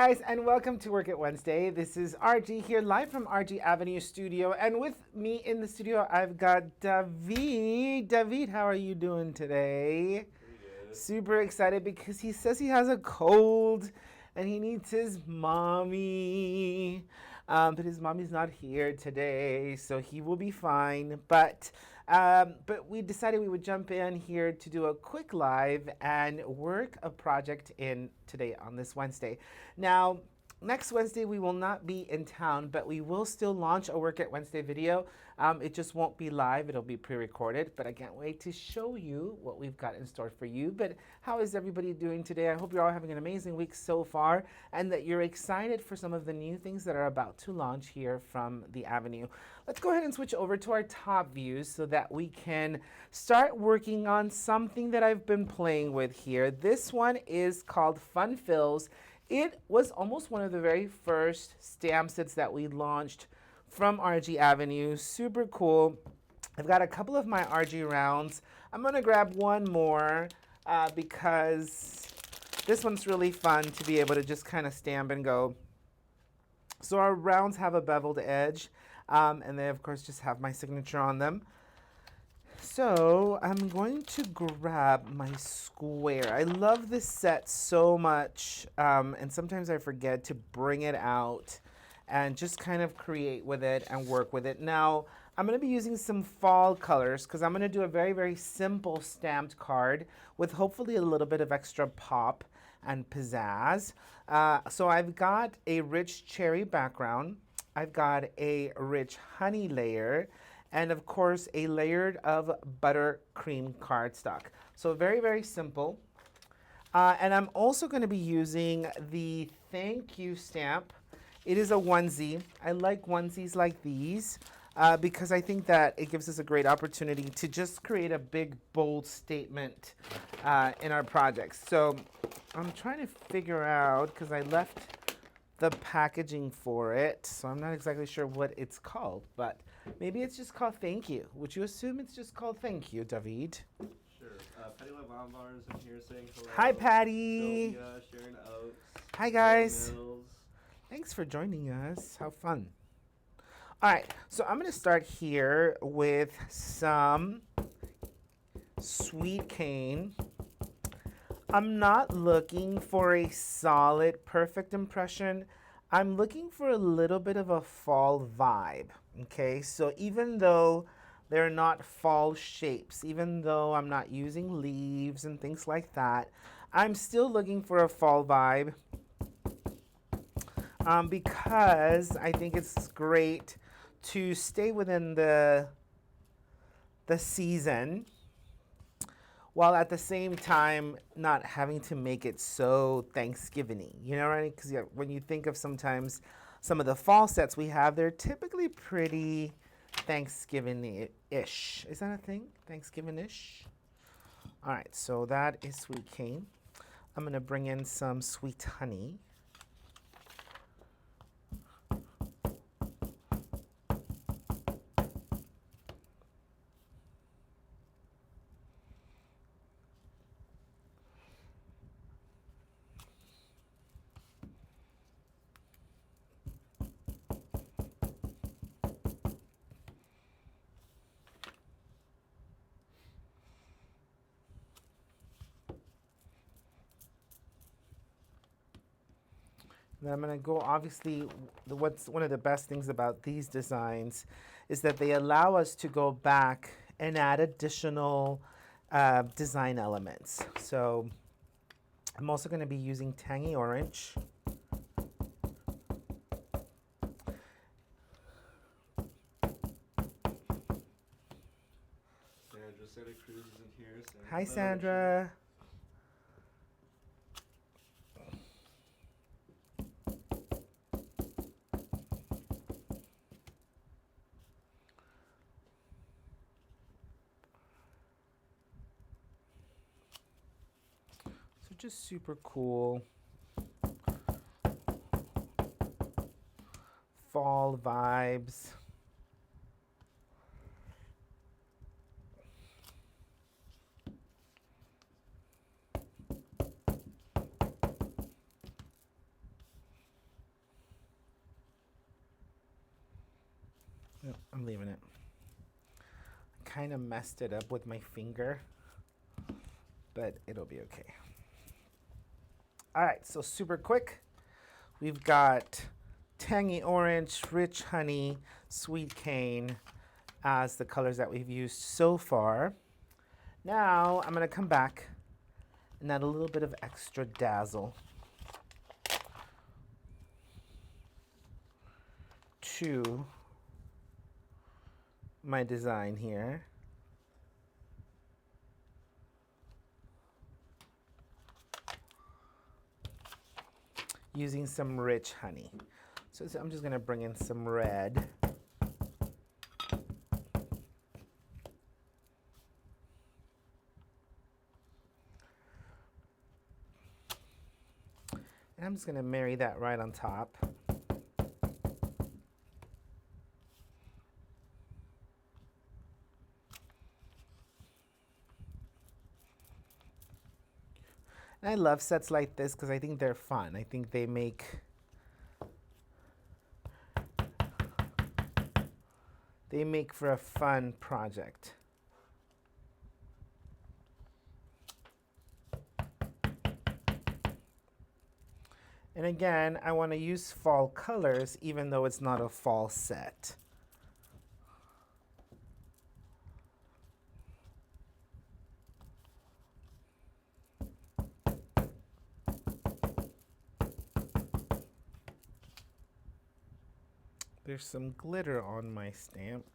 guys, and welcome to Work It Wednesday. This is RG here, live from RG Avenue Studio, and with me in the studio, I've got David. David, how are you doing today? Pretty good. Super excited because he says he has a cold and he needs his mommy. But his mommy's not here today, so he will be fine. But we decided we would jump in here to do a quick live and work a project in today on this Wednesday. Now, next Wednesday we will not be in town, but we will still launch a Work It Wednesday video. It just won't be live, it'll be pre-recorded, but I can't wait to show you what we've got in store for you. But how is everybody doing today? I hope you're all having an amazing week so far and that you're excited for some of the new things that are about to launch here from the Avenue. Let's go ahead and switch over to our top views so that we can start working on something that I've been playing with here. This one is called Fun Fills. It was almost one of the very first stamp sets that we launched from RG Avenue. Super cool. I've got a couple of my RG rounds. I'm gonna grab one more because this one's really fun to be able to just kind of stamp and go. So our rounds have a beveled edge, and they of course just have my signature on them. So I'm going to grab my square. I love this set so much, and sometimes I forget to bring it out and just kind of create with it and work with it. Now, I'm going to be using some fall colors because I'm going to do a very, very simple stamped card with hopefully a little bit of extra pop and pizzazz. So I've got a rich cherry background. I've got a rich honey layer, and of course a layered of buttercream cardstock. So very, very simple. And I'm also going to be using the thank you stamp. It is a onesie. I like onesies like these because I think that it gives us a great opportunity to just create a big, bold statement in our projects. So I'm trying to figure out, because I left the packaging for it, so I'm not exactly sure what it's called, but maybe it's just called Thank You. Would you assume it's just called Thank You, David? Sure. Patty LaVonbar is in here saying hello. Hi, Patty. Sylvia, Sharon Oaks. Hi, guys. Mills. Thanks for joining us. How fun. All right, so I'm going to start here with some sweet cane. I'm not looking for a solid, perfect impression. I'm looking for a little bit of a fall vibe, okay? So even though they're not fall shapes, even though I'm not using leaves and things like that, I'm still looking for a fall vibe because I think it's great to stay within the season, while at the same time not having to make it so Thanksgiving-y, you know, right? Because when you think of sometimes some of the fall sets we have, they're typically pretty Thanksgiving-ish. Is that a thing? Thanksgiving-ish? All right, so that is sweet cane. I'm gonna bring in some sweet honey. Then I'm going to go, obviously, what's one of the best things about these designs is that they allow us to go back and add additional design elements. So I'm also going to be using Tangy Orange. Santa Cruz is in here saying Hi, hello. Sandra. So just super cool fall vibes. No, I'm leaving it. Kind of messed it up with my finger, but it'll be okay. All right, so super quick. We've got tangy orange, rich honey, sweet cane as the colors that we've used so far. Now I'm gonna come back and add a little bit of extra dazzle to my design here. Using some rich honey. So I'm just gonna bring in some red. And I'm just gonna marry that right on top. And I love sets like this because I think they're fun. I think they make for a fun project. And again, I want to use fall colors even though it's not a fall set. There's some glitter on my stamp.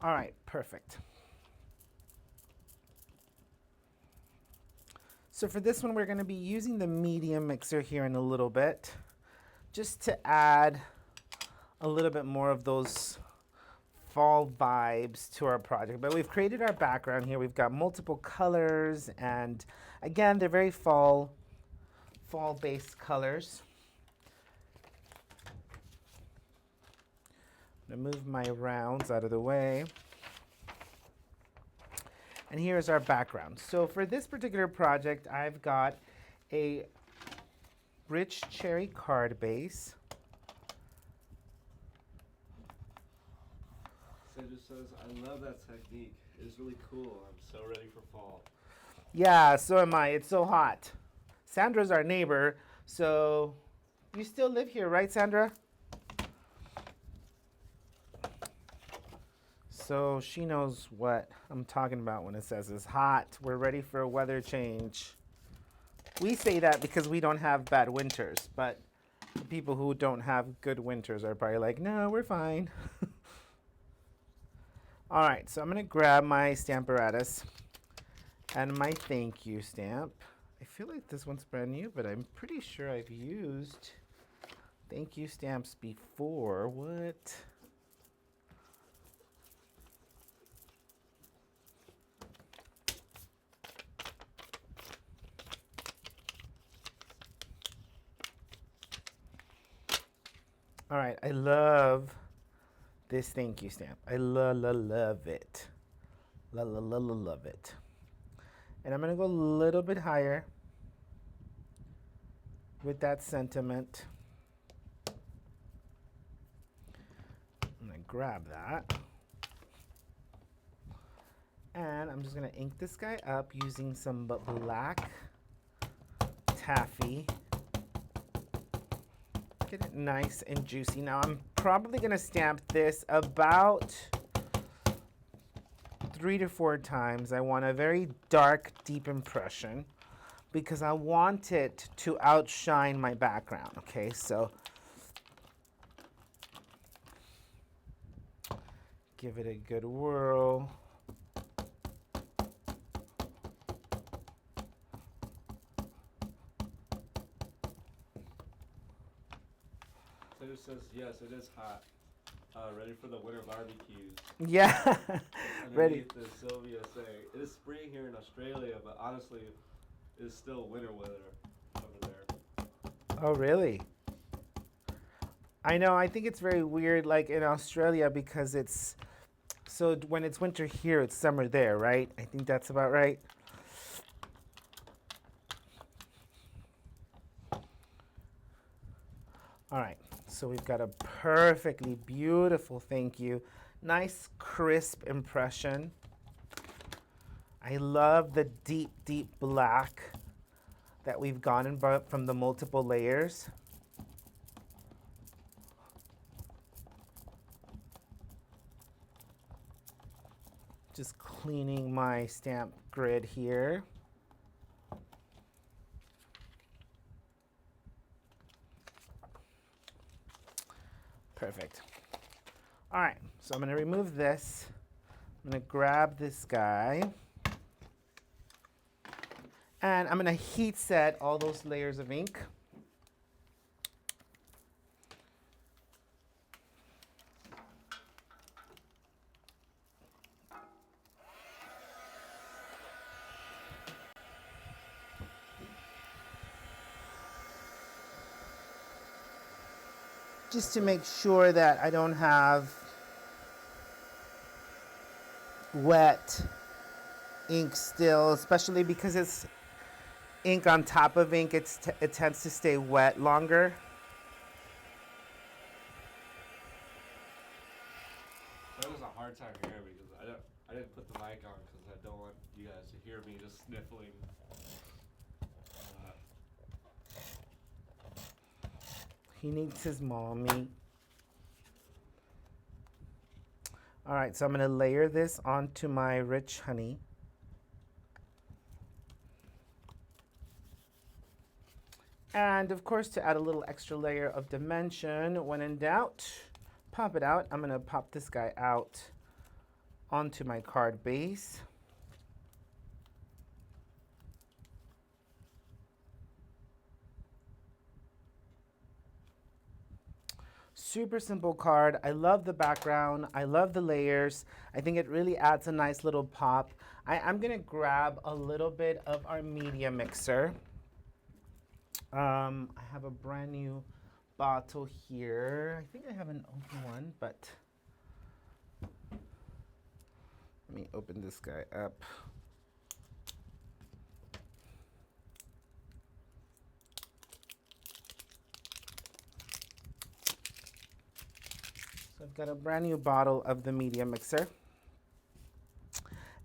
All right, perfect. So for this one, we're going to be using the medium mixer here in a little bit, just to add a little bit more of those fall vibes to our project. But we've created our background here. We've got multiple colors, and again, they're very fall-based colors. I'm gonna move my rounds out of the way. And here's our background. So for this particular project, I've got a rich cherry card base. Sandra says, I love that technique. It's really cool. I'm so ready for fall. Yeah, so am I. It's so hot. Sandra's our neighbor, so you still live here, right, Sandra? So she knows what I'm talking about when it says it's hot. We're ready for a weather change. We say that because we don't have bad winters, but the people who don't have good winters are probably like, no, we're fine. All right, so I'm gonna grab my Stamparatus and my thank you stamp. I feel like this one's brand new, but I'm pretty sure I've used thank you stamps before. What? All right, I love this thank you stamp. I love it. Love it. And I'm gonna go a little bit higher with that sentiment. I'm gonna grab that. And I'm just gonna ink this guy up using some black taffy. Get it nice and juicy. Now I'm probably gonna stamp this about 3 to 4 times. I want a very dark, deep impression because I want it to outshine my background, okay? So give it a good whirl. Taylor says, yes, it is hot. Ready for the winter barbecues. Yeah, ready. Underneath is Sylvia saying, it is spring here in Australia, but honestly, it is still winter weather over there. Oh, really? I know, I think it's very weird, like in Australia, because it's, so when it's winter here, it's summer there, right? I think that's about right. All right, so we've got a perfectly beautiful, thank you, nice crisp impression. I love the deep, deep black that we've gotten from the multiple layers. Just cleaning my stamp grid here. Perfect. All right, so I'm gonna remove this. I'm gonna grab this guy. And I'm gonna heat set all those layers of ink. Just to make sure that I don't have wet ink still, especially because it's ink on top of ink, it tends to stay wet longer. That was a hard time here because I didn't put the mic on because I don't want you guys to hear me just sniffling. He needs his mommy. All right, so I'm gonna layer this onto my rich honey. And of course, to add a little extra layer of dimension, when in doubt, pop it out. I'm gonna pop this guy out onto my card base. Super simple card. I love the background. I love the layers. I think it really adds a nice little pop. I'm gonna grab a little bit of our media mixer. I have a brand new bottle here. I think I have an open one, but let me open this guy up. So I've got a brand new bottle of the media mixer.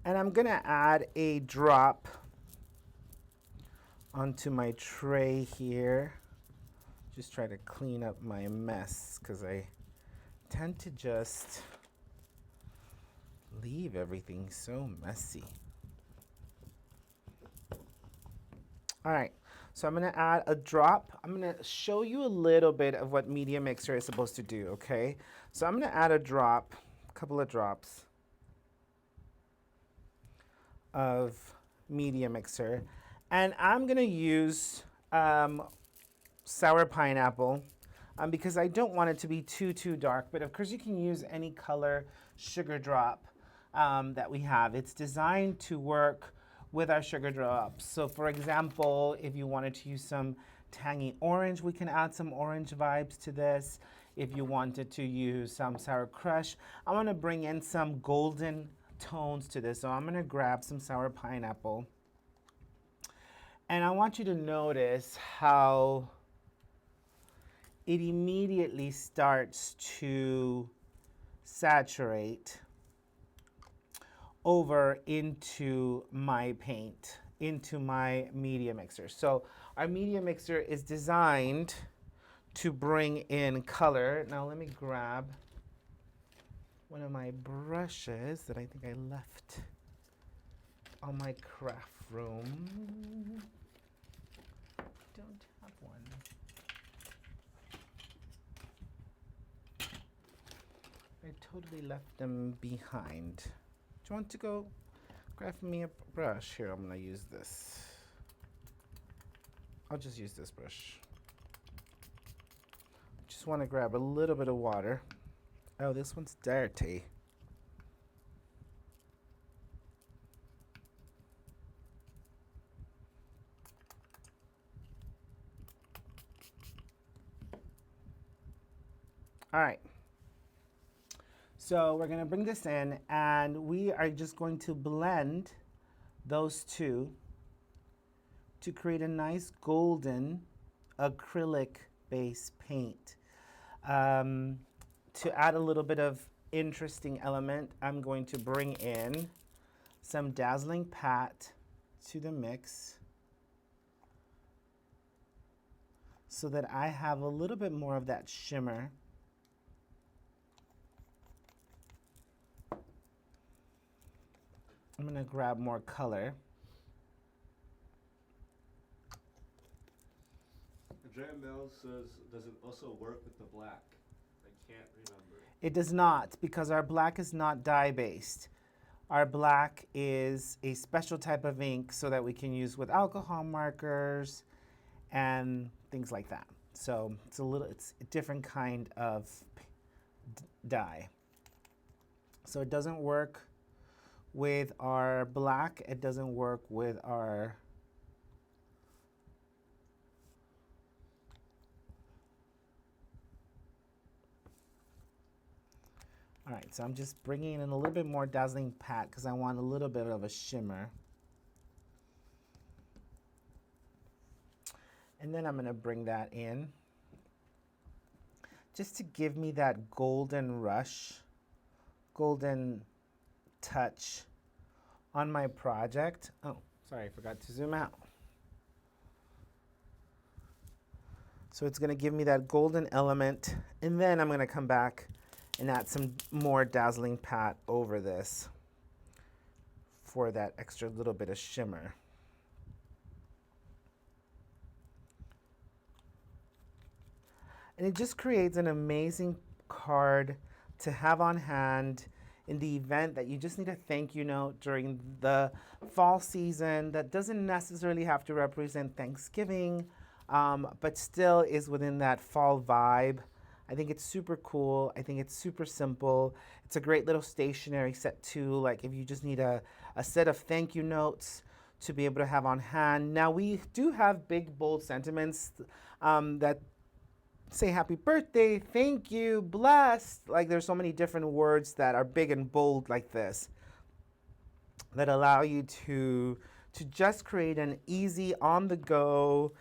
And I'm gonna add a drop onto my tray here. Just try to clean up my mess because I tend to just leave everything so messy. All right, so I'm gonna add a drop. I'm gonna show you a little bit of what Media Mixer is supposed to do, okay? So I'm gonna add a drop, a couple of drops of Media Mixer. And I'm gonna use sour pineapple because I don't want it to be too dark, but of course you can use any color sugar drop that we have. It's designed to work with our sugar drops. So for example, if you wanted to use some tangy orange, we can add some orange vibes to this. If you wanted to use some Sour Crush, I wanna bring in some golden tones to this. So I'm gonna grab some sour pineapple. And I want you to notice how it immediately starts to saturate over into my paint, into my media mixer. So our media mixer is designed to bring in color. Now let me grab one of my brushes that I think I left on my craft room. Don't have one. I totally left them behind. Do you want to go grab me a brush? Here, I'm gonna use this. I'll just use this brush. Just want to grab a little bit of water. Oh, this one's dirty. All right. So we're going to bring this in, and we are just going to blend those two to create a nice golden acrylic base paint. To add a little bit of interesting element, I'm going to bring in some Dazzling Pat to the mix so that I have a little bit more of that shimmer. I'm going to grab more color. Andrea Mills says, does it also work with the black? I can't remember. It does not, because our black is not dye-based. Our black is a special type of ink so that we can use with alcohol markers and things like that. So it's a different kind of dye. So it doesn't work with our black, it doesn't work with our all right, so I'm just bringing in a little bit more Dazzling Pat because I want a little bit of a shimmer. And then I'm going to bring that in just to give me that golden rush, golden touch on my project. Oh, sorry, I forgot to zoom out. So it's going to give me that golden element, and then I'm going to come back and add some more Dazzling Pat over this for that extra little bit of shimmer. And it just creates an amazing card to have on hand in the event that you just need a thank you note during the fall season that doesn't necessarily have to represent Thanksgiving, but still is within that fall vibe. I think it's super cool. I think it's super simple. It's a great little stationery set too, like if you just need a set of thank you notes to be able to have on hand. Now we do have big, bold sentiments that say happy birthday, thank you, blessed. Like there's so many different words that are big and bold like this that allow you to just create an easy, on the go,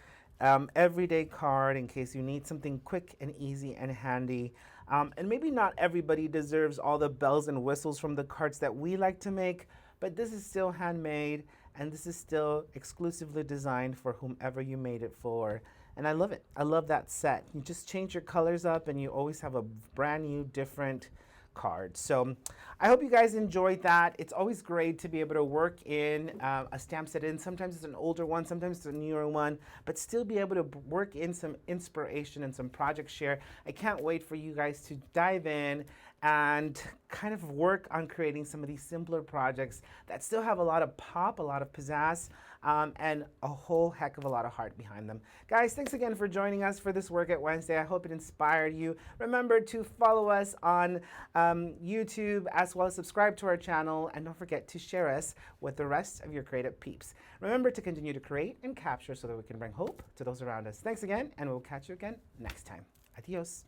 everyday card in case you need something quick and easy and handy. And maybe not everybody deserves all the bells and whistles from the cards that we like to make, but this is still handmade and this is still exclusively designed for whomever you made it for. And I love it. I love that set. You just change your colors up and you always have a brand new, different card. So I hope you guys enjoyed that. It's always great to be able to work in a stamp set in. Sometimes it's an older one, sometimes it's a newer one, but still be able to work in some inspiration and some project share. I can't wait for you guys to dive in and kind of work on creating some of these simpler projects that still have a lot of pop, a lot of pizzazz, and a whole heck of a lot of heart behind them. Guys, thanks again for joining us for this Work It Wednesday. I hope it inspired you. Remember to follow us on YouTube as well as subscribe to our channel, and don't forget to share us with the rest of your creative peeps. Remember to continue to create and capture so that we can bring hope to those around us. Thanks again, and we'll catch you again next time. Adios.